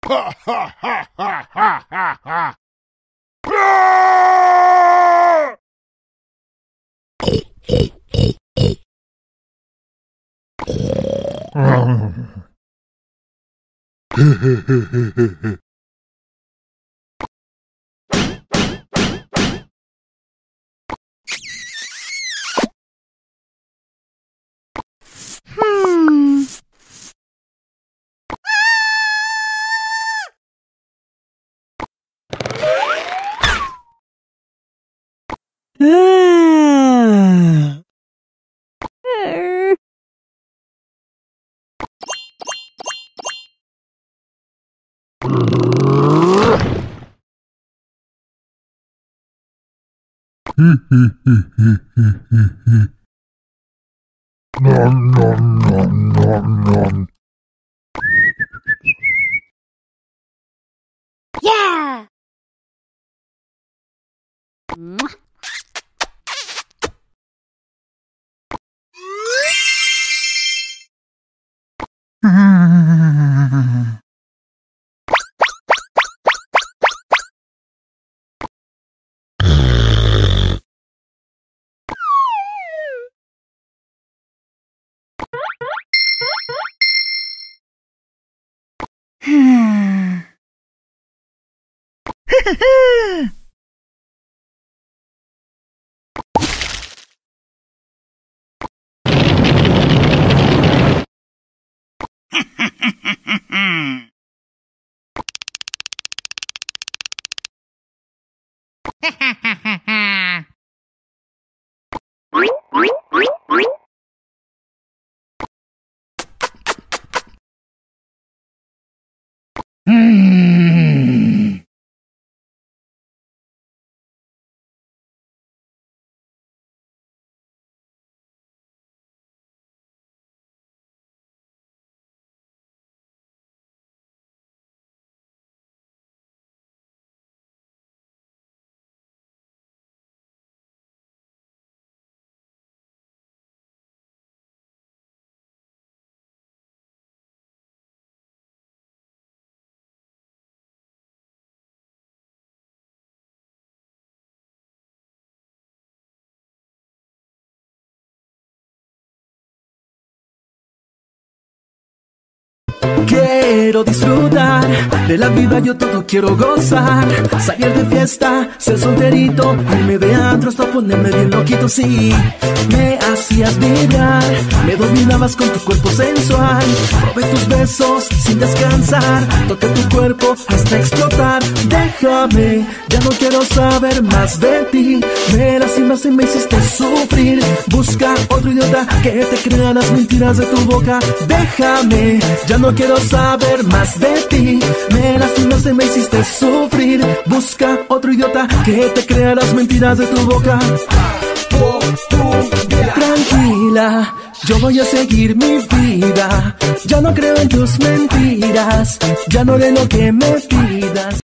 Ha ha ha ha ha ha ha! Nom nom nom nom nom. Yeah! Mwah. Quiero disfrutar de la vida, yo todo quiero gozar. Salir de fiesta, ser solterito, irme de antro hasta ponerme bien loquito. Sí, me hacías vibrar, me dominabas con tu cuerpo sensual. Probé tus besos sin descansar, toqué tu cuerpo hasta explotar. Déjame, ya no quiero saber más de ti. Me lastimaste y me hiciste sufrir. Busca otro idiota que te crea las mentiras de tu boca. Déjame, ya no quiero saber más de ti. Me lastimaste y me hiciste sufrir. Busca otro idiota que te crea las mentiras de tu boca. Tranquila, yo voy a seguir mi vida. Ya no creo en tus mentiras, ya no haré lo que me pidas.